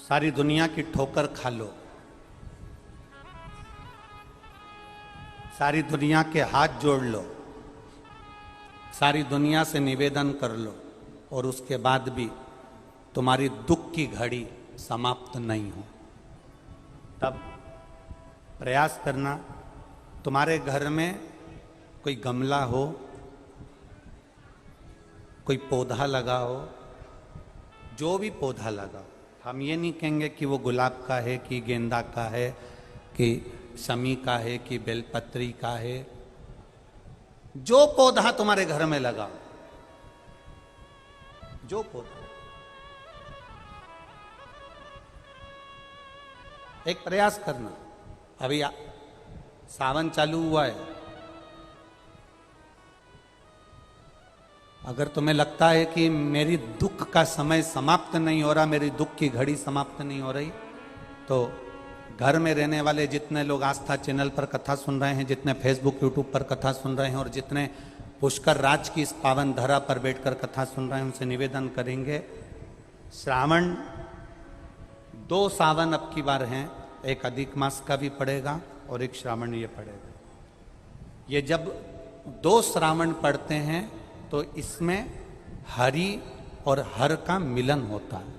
सारी दुनिया की ठोकर खा लो, सारी दुनिया के हाथ जोड़ लो, सारी दुनिया से निवेदन कर लो और उसके बाद भी तुम्हारी दुख की घड़ी समाप्त नहीं हो, तब प्रयास करना। तुम्हारे घर में कोई गमला हो, कोई पौधा लगा हो, जो भी पौधा लगा हो, हम ये नहीं कहेंगे कि वो गुलाब का है कि गेंदा का है कि शमी का है कि बेलपत्री का है। जो पौधा तुम्हारे घर में लगा, जो पौधा, एक प्रयास करना। अभी सावन चालू हुआ है, अगर तुम्हें लगता है कि मेरी दुख का समय समाप्त नहीं हो रहा, मेरी दुख की घड़ी समाप्त नहीं हो रही, तो घर में रहने वाले जितने लोग आस्था चैनल पर कथा सुन रहे हैं, जितने फेसबुक यूट्यूब पर कथा सुन रहे हैं और जितने पुष्कर राज की इस पावन धरा पर बैठकर कथा सुन रहे हैं, उनसे निवेदन करेंगे, श्रावण 2 सावन अब की बार हैं, एक अधिक मास का भी पड़ेगा और एक श्रावण ये पड़ेगा। ये जब 2 श्रावण पड़ते हैं तो इसमें हरि और हर का मिलन होता है,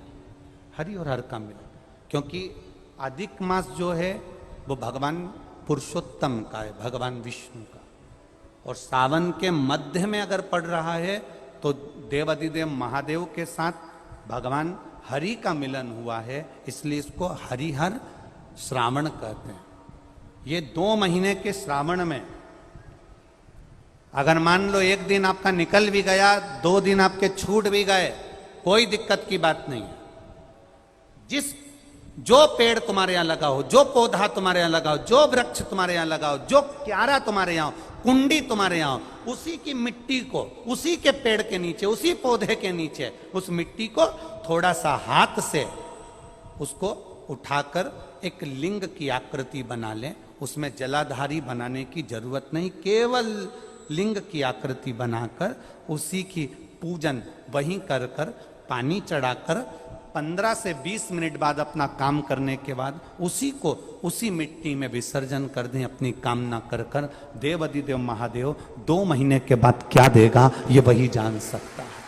हरि और हर का मिलन, क्योंकि अधिक मास जो है वो भगवान पुरुषोत्तम का है, भगवान विष्णु का, और सावन के मध्य में अगर पड़ रहा है तो देवाधिदेव महादेव के साथ भगवान हरि का मिलन हुआ है, इसलिए इसको हरिहर श्रावण कहते हैं। ये 2 महीने के श्रावण में अगर मान लो एक दिन आपका निकल भी गया, 2 दिन आपके छूट भी गए, कोई दिक्कत की बात नहीं है। जो पेड़ तुम्हारे यहां लगा हो, जो पौधा तुम्हारे यहां लगा हो, जो वृक्ष तुम्हारे यहां लगा हो, जो क्यारा तुम्हारे यहां हो, कुंडी तुम्हारे यहां हो, उसी की मिट्टी को, उसी के पेड़ के नीचे, उसी पौधे के नीचे, उस मिट्टी को थोड़ा सा हाथ से उसको उठाकर एक लिंग की आकृति बना लें। उसमें जलाधारी बनाने की जरूरत नहीं, केवल लिंग की आकृति बनाकर उसी की पूजन वहीं कर कर पानी चढ़ाकर 15 से 20 मिनट बाद अपना काम करने के बाद उसी को उसी मिट्टी में विसर्जन कर दें, अपनी कामना कर कर। देवाधिदेव महादेव 2 महीने के बाद क्या देगा ये वही जान सकता है।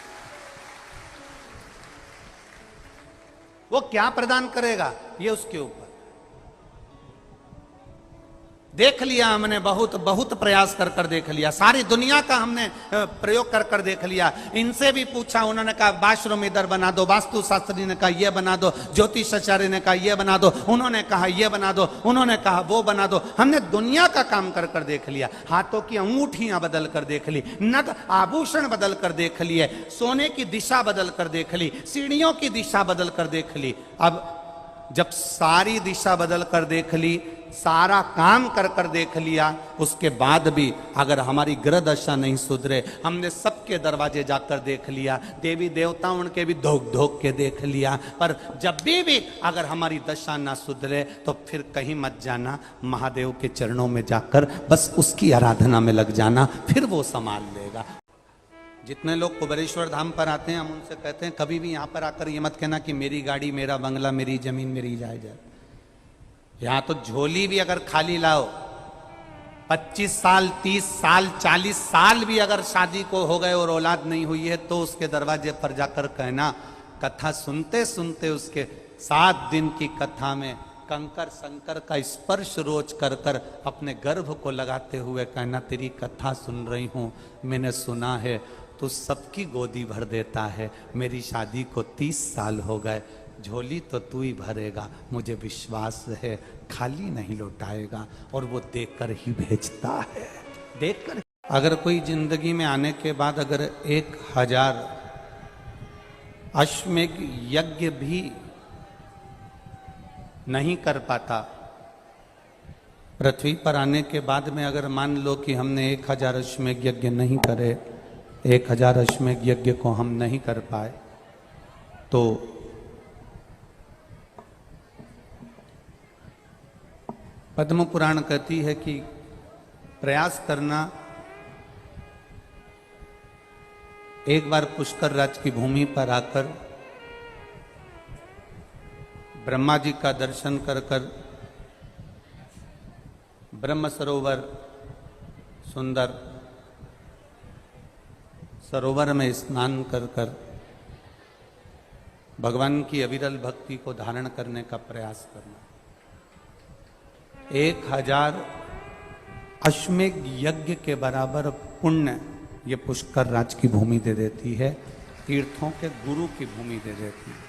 वो क्या प्रदान करेगा ये उसके ऊपर। देख लिया हमने, बहुत बहुत प्रयास कर कर देख लिया, सारी दुनिया का हमने प्रयोग कर कर देख लिया। इनसे भी पूछा, उन्होंने कहा बाथरूम इधर बना दो, वास्तु शास्त्री ने कहा ये बना दो, ज्योतिष आचार्य ने कहा ये बना दो, उन्होंने कहा ये बना दो, उन्होंने कहा वो बना दो। हमने दुनिया का काम कर कर देख लिया, हाथों की अंगूठियां बदल कर देख ली, नग आभूषण बदल कर देख लिए, सोने की दिशा बदल कर देख ली, सीढ़ियों की दिशा बदल कर देख ली। अब जब सारी दिशा बदल कर देख ली, सारा काम कर कर देख लिया, उसके बाद भी अगर हमारी ग्रह दशा नहीं सुधरे, हमने सबके दरवाजे जाकर देख लिया, देवी देवता उनके भी धोख धोख के देख लिया, पर जब भी अगर हमारी दशा ना सुधरे तो फिर कहीं मत जाना, महादेव के चरणों में जाकर बस उसकी आराधना में लग जाना, फिर वो संभाल लेगा। जितने लोग कुबेरेश्वर धाम पर आते हैं, हम उनसे कहते हैं कभी भी यहाँ पर आकर ये मत कहना कि मेरी गाड़ी, मेरा बंगला, मेरी जमीन, मेरी जायदाद। यहां तो झोली भी अगर खाली लाओ, 25 साल, 30 साल, 40 साल भी अगर शादी को हो गए और औलाद नहीं हुई है, तो उसके दरवाजे पर जाकर कहना, कथा सुनते सुनते उसके 7 दिन की कथा में कंकर शंकर का स्पर्श रोज कर कर अपने गर्भ को लगाते हुए कहना, तेरी कथा सुन रही हूं, मैंने सुना है तो सबकी गोदी भर देता है, मेरी शादी को 30 साल हो गए, झोली तो तू ही भरेगा, मुझे विश्वास है खाली नहीं लौटाएगा, और वो देकर ही भेजता है, देकर। अगर कोई जिंदगी में आने के बाद अगर 1000 अश्वमेध यज्ञ भी नहीं कर पाता, पृथ्वी पर आने के बाद में अगर मान लो कि हमने 1000 अश्वमेध यज्ञ नहीं करे, 1000 अश्वमेध यज्ञ को हम नहीं कर पाए, तो पद्म पुराण कहती है कि प्रयास करना, एक बार पुष्कर राज की भूमि पर आकर ब्रह्मा जी का दर्शन कर कर ब्रह्म सरोवर सुंदर सरोवर में स्नान कर कर भगवान की अविरल भक्ति को धारण करने का प्रयास करना। 1000 अश्वमेध यज्ञ के बराबर पुण्य ये पुष्कर राज की भूमि दे देती है, तीर्थों के गुरु की भूमि दे देती है।